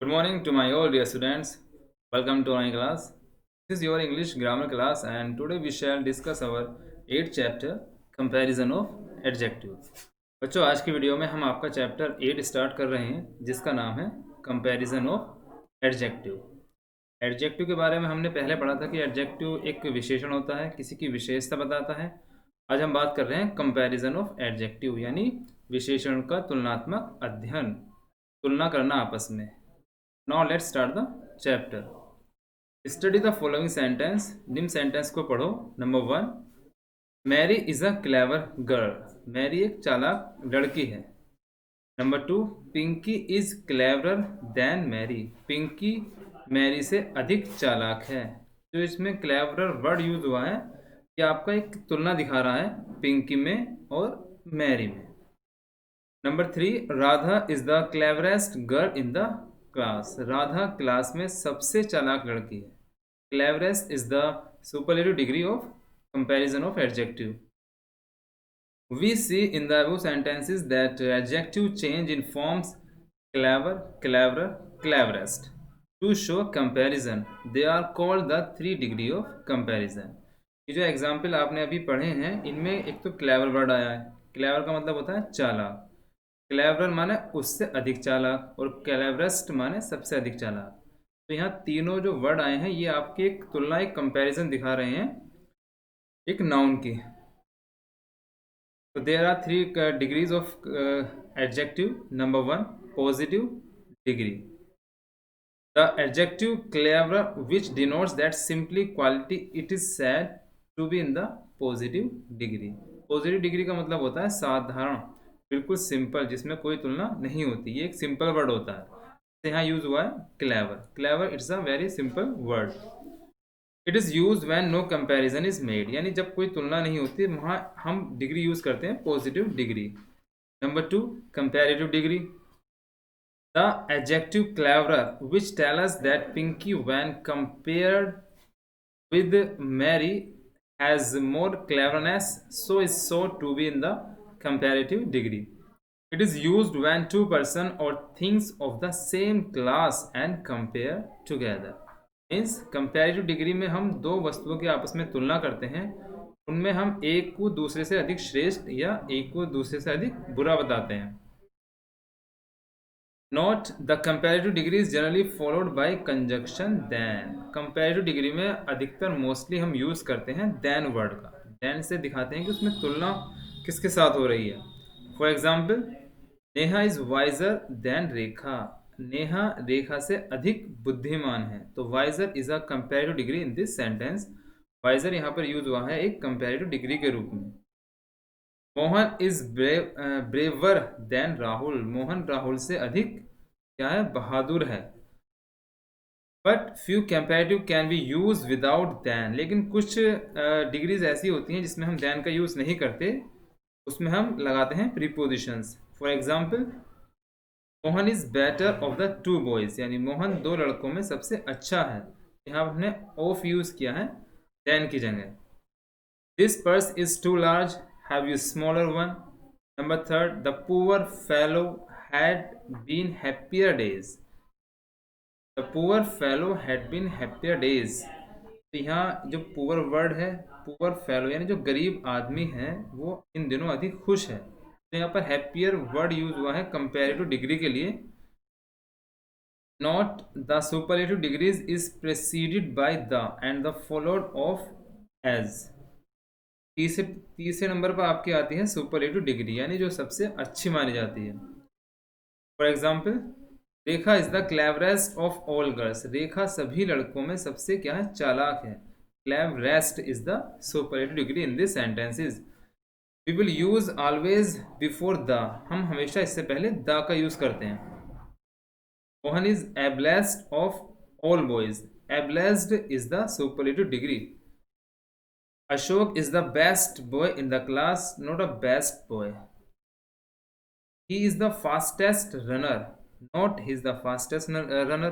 Good morning to my all dear students. Welcome to my class. This is your English grammar class and today we shall discuss our 8th chapter comparison of adjective. बच्चों आज की video में हम आपका chapter 8 start कर रहे हैं जिसका नाम है कंपैरिजन ऑफ एडजेक्टिव। एडजेक्टिव के बारे में हमने पहले पढ़ा था कि एडजेक्टिव एक विशेषण होता है, किसी की विशेषता बताता है। आज हम बात कर रहे हैं कंपैरिजन ऑफ एडजेक्टिव यानी विशेषण का तुलनात्मक अध्ययन, तुलना करना आपस में। Now let's start the chapter. Study the following sentence. निम्न सेंटेंस को पढ़ो। Number 1, Mary is a clever girl. Mary एक चालाक लड़की है। Number 2, Pinky is cleverer than Mary. Pinky Mary से अधिक चालाक है। तो इसमें क्लेवरर वर्ड यूज हुआ है, ये आपका एक तुलना दिखा रहा है पिंकी में और मैरी में। Number 3, Radha is the cleverest girl in the class. Radha class में सबसे चालाक लड़की है। Cleverest is the superlative degree of comparison of adjective. We see in the above sentences that adjective change in forms clever, cleverer, cleverest to show comparison. They are called the 3 degree of comparison. ये जो example आपने अभी पढ़े हैं इनमें एक तो clever word आया है। क्लेवर का मतलब होता है चालाक, क्लेवर माने उससे अधिक चालाक और क्लेवरेस्ट माने सबसे अधिक चालाक। तो यहाँ तीनों जो वर्ड आए हैं ये आपकी एक तुलना, एक कंपैरिजन दिखा रहे हैं एक नाउन की। तो there are 3 degrees of adjective. Number 1, positive degree. The adjective clever which denotes that simply quality it is said to be in the positive degree. Positive degree का मतलब होता है साधारण, बिल्कुल सिंपल, जिसमें कोई तुलना नहीं होती। ये एक सिंपल वर्ड होता है। तो यहाँ यूज हुआ है clever. Clever it's a very simple word. It is use when no comparison is made, यानी जब कोई तुलना नहीं होती वहाँ हम डिग्री यूज करते हैं positive degree. Number 2, comparative degree. The adjective cleverer which tell us that Pinky when compared with Mary has more cleverness, so is so to be in the comparative degree. It is used when two persons or things of the same class and compare together. Means comparative degree में हम दो वस्तुओं की आपस में तुलना करते हैं, उनमें हम एक को दूसरे से अधिक श्रेष्ठ या एक को दूसरे से अधिक बुरा बताते हैं। Note the comparative degree is generally followed by conjunction than. Comparative degree में अधिकतर मोस्टली हम यूज करते हैं देन वर्ड का। देन से दिखाते हैं कि उसमें तुलना किसके साथ हो रही है। For example, Neha is wiser than Rekha. Neha Rekha से अधिक बुद्धिमान है। तो wiser is a comparative degree in this sentence. Wiser यहाँ पर यूज हुआ है एक कंपैरेटिव डिग्री के रूप में। Mohan is braver than Rahul. Mohan Rahul से अधिक क्या है, बहादुर है। But few comparative can be use without than. लेकिन कुछ डिग्रीज ऐसी होती हैं जिसमें हम दैन का यूज नहीं करते, उसमें हम लगाते हैं prepositions. For example, Mohan is better of the 2 boys, यानी मोहन 2 लड़कों में सबसे अच्छा है। यहाँ हमने ऑफ यूज किया है दैन की जगह। This purse is too large, have you smaller one. Number 3, the poor fellow had been happier days. The poor fellow had been happier days. तो यहाँ जो पुअर वर्ड है, पुअर फेलो यानी जो गरीब आदमी है वो इन दिनों अधिक खुश है। तो यहाँ पर हैप्पियर वर्ड यूज हुआ है कंपैरेटिव डिग्री के लिए। Not the superlative degrees is preceded by the and the followed of as. तीसरे नंबर पर आपकी आती है सुपरलेटिव डिग्री, यानी जो सबसे अच्छी मानी जाती है। For example, Rekha is the cleverest of all girls. Rekha सभी लड़कों में सबसे क्या है, चालाक है। Cleverest is the superlative degree in this sentences. We will use always before the. हम हमेशा इससे पहले द का यूज करते हैं। Mohan is ablest of all boys. Ablest is the superlative degree. Ashok is the best boy in the class, not a best boy. He is the fastest runner, not he is the fastest runner.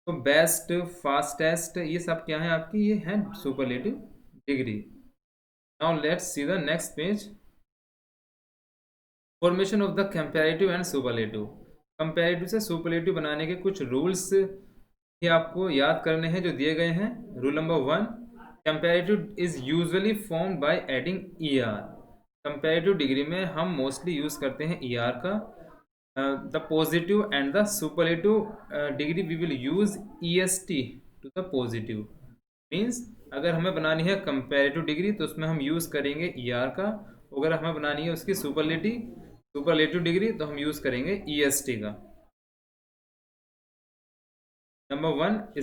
तो best, fastest ये सब क्या है आपकी, ये है superlative degree. Now let's see the next page. Formation of the comparative and superlative. Comparative से superlative बनाने के कुछ रूल्स ये आपको याद करने हैं जो दिए गए हैं। Rule number 1, comparative is usually form by adding E R. Comparative degree में हम मोस्टली यूज करते हैं ई आर का। The positive and the superlative degree we will use E S T to the positive. Means अगर हमें बनानी है comparative degree तो उसमें हम यूज करेंगे ई आर का। अगर हमें बनानी है उसकी सुपरलेटिव डिग्री तो हम यूज करेंगे ई एस टी का। Number 1,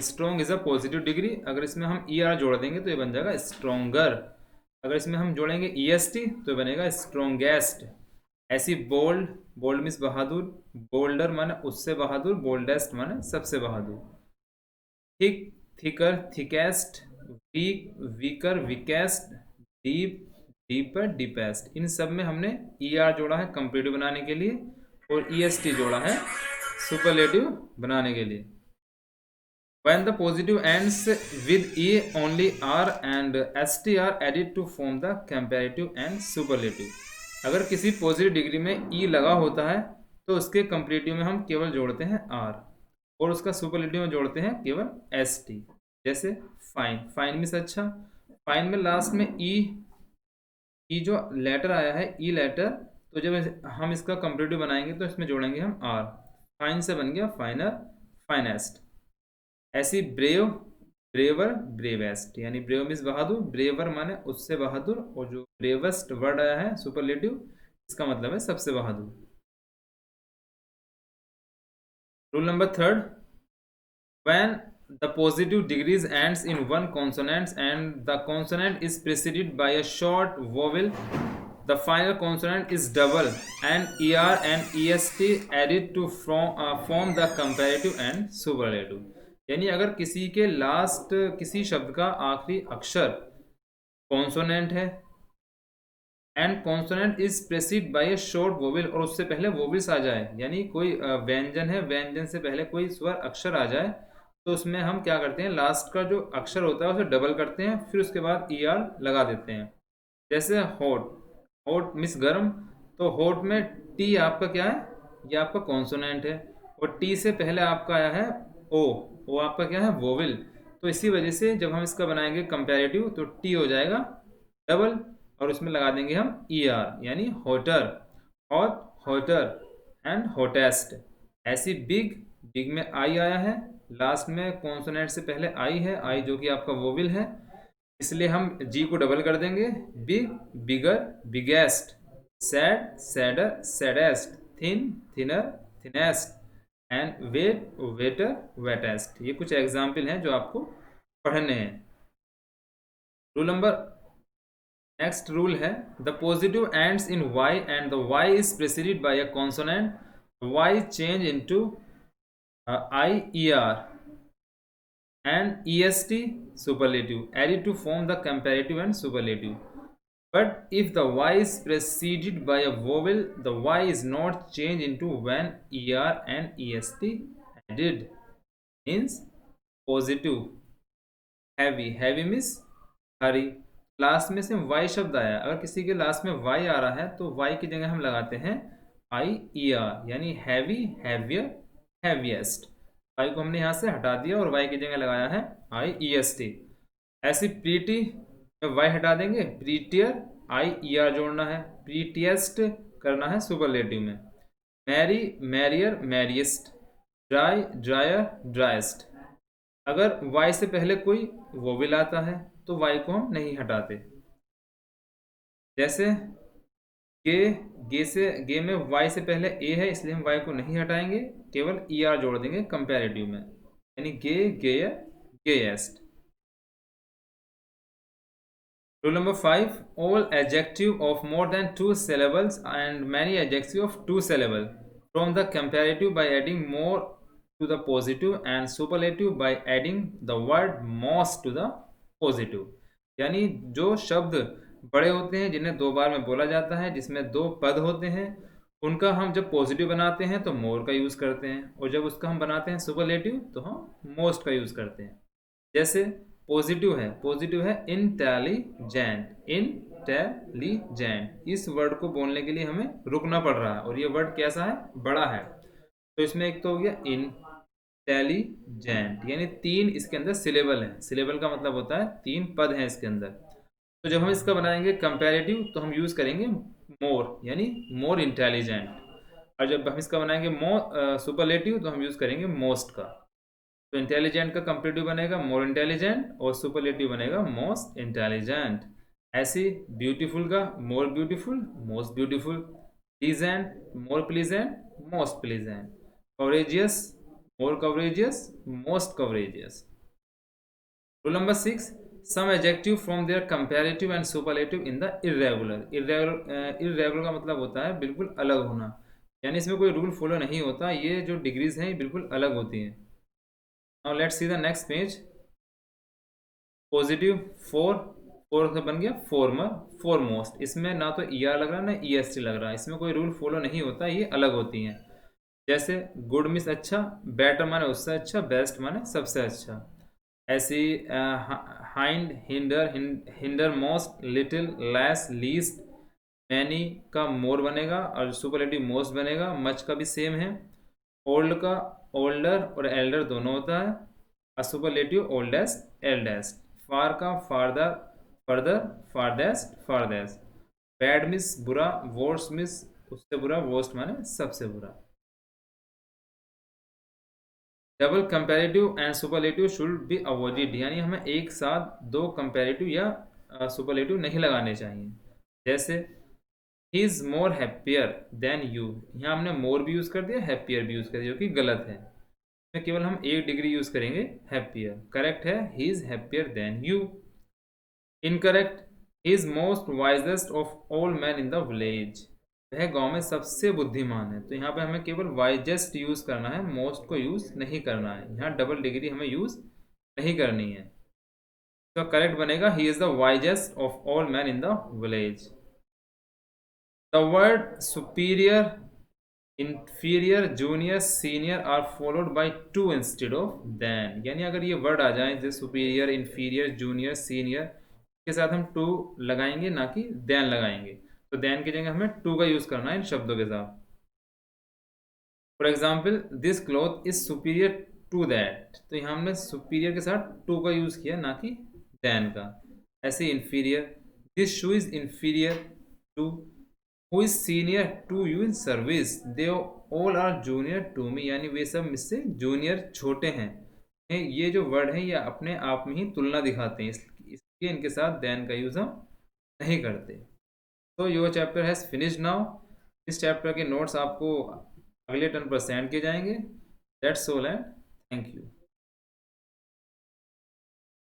strong is a positive degree. अगर इसमें हम ई आर जोड़ देंगे तो ये बन जाएगा स्ट्रोंगर। अगर इसमें हम जोड़ेंगे ई एस टी तो ये बनेगा स्ट्रोंगेस्ट। ऐसी बोल्ड मीन्स बहादुर, बोल्डर माने उससे बहादुर, बोल्डेस्ट माने सबसे बहादुर। Thick, thicker, thickest, weaker, weakest, deeper, deepest. इन सब में हमने ई आर जोड़ा है कंपैरेटिव बनाने के लिए और ई एस टी जोड़ा है सुपरलेटिव बनाने के लिए। When the positive ends with E, only R and ST are added to form the comparative and superlative. अगर किसी पॉजिटिव डिग्री में E लगा होता है तो उसके कंपैरेटिव में हम केवल जोड़ते हैं R और उसका सुपरलेटिव में जोड़ते हैं केवल ST। जैसे फाइन मीन्स अच्छा। फाइन में लास्ट में ई जो लेटर आया है ई लेटर, तो जब हम इसका कंपैरेटिव बनाएंगे तो इसमें जोड़ेंगे हम R। फाइन से बन गया फाइनर, फाइनेस्ट। ऐसी ब्रेवर, ब्रेवेस्ट। यानी ब्रेव मीन्स बहादुर, ब्रेवर माने उससे बहादुर, और जो ब्रेवेस्ट वर्ड आया है सुपरलेटिव इसका मतलब है सबसे बहादुर। Rule number 3, when the positive degrees ends in one consonant and the consonant is preceded by a short vowel, the final consonant is double and er and est added to form the comparative and superlative। यानी अगर किसी के last किसी शब्द का आखिरी अक्षर consonant है and consonant is preceded by a short vowel, और उससे पहले वोवेल्स आ जाए, यानी कोई व्यंजन है, व्यंजन से पहले कोई स्वर अक्षर आ जाए, तो उसमें हम क्या करते हैं, लास्ट का जो अक्षर होता है उसे डबल करते हैं, फिर उसके बाद ई आर लगा देते हैं। जैसे हॉट मीन्स गर्म, तो हॉट में टी आपका क्या है, ये आपका कॉन्सोनेंट है, और टी से पहले आपका आया है ओ आपका क्या है, वोवेल। तो इसी वजह से जब हम इसका बनाएंगे कंपैरेटिव तो टी हो जाएगा डबल और उसमें लगा देंगे हम ई आर, यानी हॉटर, हॉटर एंड हॉटेस्ट। ऐसी बिग में आई आया है, लास्ट में कॉन्सोनेंट से पहले आई है, आई जो कि आपका वोवेल है, इसलिए हम जी को डबल कर देंगे, big, bigger, biggest, sad, sadder, saddest, thin, thinner, thinnest and wetter, wettest. ये कुछ एग्जाम्पल हैं जो आपको पढ़ने हैं। रूल नंबर नेक्स्ट रूल है, the positive ends in Y and the Y is preceded by a consonant, Y change into I E R and est superlative added to form the comparative and superlative. But if the y is preceded by a vowel, the y is not changed into when er and est added. Means positive, heavy means Hari, last में से y शब्द आया, अगर किसी के last में y आ रहा है तो y की जगह हम लगाते हैं आई ई आर, यानी हैवी, हैवियर, हैवीएस्ट। y को हमने यहाँ से हटा दिया और y की जगह लगाया है आई ई एस टी। ऐसी प्रीटी में y हटा देंगे, प्रीटियर, आई ई आर जोड़ना है, प्रीटिएस्ट करना है सुपरलेटिव में, merry, merrier, merriest, dry, drier, driest. अगर y से पहले कोई वोवेल आता है तो y को हम नहीं हटाते। जैसे गे में y से पहले a है, इसलिए हम y को नहीं हटाएंगे, केवल ई आर जोड़ देंगे कंपैरेटिव में, यानी gayer, gayest. Rule number 5, all adjective of more than 2 syllables and many adjectives of 2 syllables from the comparative by adding more to the positive and superlative by adding the word most to the positive। यानी जो शब्द बड़े होते हैं जिन्हें 2 बार में बोला जाता है, जिसमें 2 पद होते हैं, उनका हम जब पॉजिटिव बनाते हैं तो मोर का यूज़ करते हैं, और जब उसका हम बनाते हैं सुपरलेटिव तो हम मोस्ट का यूज़ करते हैं। जैसे पॉजिटिव है इंटेलिजेंट, इंटेलिजेंट। इस वर्ड को बोलने के लिए हमें रुकना पड़ रहा है और ये वर्ड कैसा है, बड़ा है। तो इसमें एक तो हो गया इंटेलिजेंट, यानी 3 इसके अंदर सिलेबल है। सिलेबल का मतलब होता है 3 पद हैं इसके अंदर। तो जब हम इसका बनाएंगे कंपैरेटिव तो हम यूज करेंगे मोर, यानी मोर इंटेलिजेंट। और जब हम इसका बनाएंगे सुपरलेटिव तो हम यूज करेंगे मोस्ट का। तो इंटेलिजेंट का कंपेरेटिव बनेगा मोर इंटेलिजेंट और सुपरलेटिव बनेगा मोस्ट इंटेलिजेंट। ऐसे ब्यूटीफुल का more beautiful, most beautiful. Pleasant more pleasant, most pleasant. Courageous more courageous, most courageous. Rule number 6, some adjective from their comparative and superlative in the irregular. Irregular का मतलब होता है बिल्कुल अलग होना, यानी इसमें कोई रूल फॉलो नहीं होता। ये जो डिग्रीज हैं ये बिल्कुल अलग होती हैं। Now let's see the next page. Positive four, four से बन गया फॉर्मर, फॉरमोस्ट। इसमें ना तो ईआर लग रहा है ना ईएसटी लग रहा है, इसमें कोई रूल फॉलो नहीं होता, ये अलग होती हैं। जैसे गुड मीन्स अच्छा, बेटर माने उससे अच्छा, बेस्ट माने सबसे अच्छा। ऐसी hind hinder, hinder most, little less least. Many का मोर बनेगा और सुपरलेटिव मोस्ट बनेगा। मच का भी सेम है। ओल्ड का ओल्डर और एल्डर दोनों होता है। Superlative oldest eldest. फार का farther, further, farthest, farthest. Bad means बुरा, वर्स्ट मिस उससे बुरा, वर्स्ट माने सबसे बुरा। Double comparative and superlative should be avoided, यानी हमें एक साथ 2 कंपैरेटिव या सुपरलेटिव नहीं लगाने चाहिए। जैसे he is more happier than you, यहाँ हमने मोर भी यूज कर दिया, हैप्पियर भी यूज कर दिया, जो कि गलत है। तो केवल हम 1 डिग्री यूज करेंगे हैप्पियर। करेक्ट है he is happier than you. Incorrect, he is most wisest of all man in the village, वह गांव में सबसे बुद्धिमान है। तो यहाँ पे हमें केवल वाइजेस्ट यूज करना है, मोस्ट को यूज नहीं करना है। यहाँ डबल डिग्री हमें यूज नहीं करनी है। तो करेक्ट बनेगा he is the wisest of all man in the village. The word superior, inferior, junior, senior are followed by to instead of than, यानी अगर ये वर्ड आ जाए जैसे सुपीरियर, inferior, junior, senior के साथ हम टू लगाएंगे ना कि देन लगाएंगे। तो देन की जगह हमें टू का यूज करना है इन शब्दों के साथ। For example this cloth is superior to that, तो यहाँ हमने सुपीरियर के साथ टू का यूज किया ना कि देन का। ऐसे inferior, this shoe is inferior to, who is senior to you in service, they all are junior to me, यानी वे सब मुझसे जूनियर छोटे हैं। ये जो वर्ड है ये अपने आप में ही तुलना दिखाते हैं, इसलिए इनके साथ देन का यूज हम नहीं करते। तो your chapter has finished now. इस चैप्टर के नोट्स आपको अगले टर्न पर सेंड किए जाएंगे। That's all and thank you.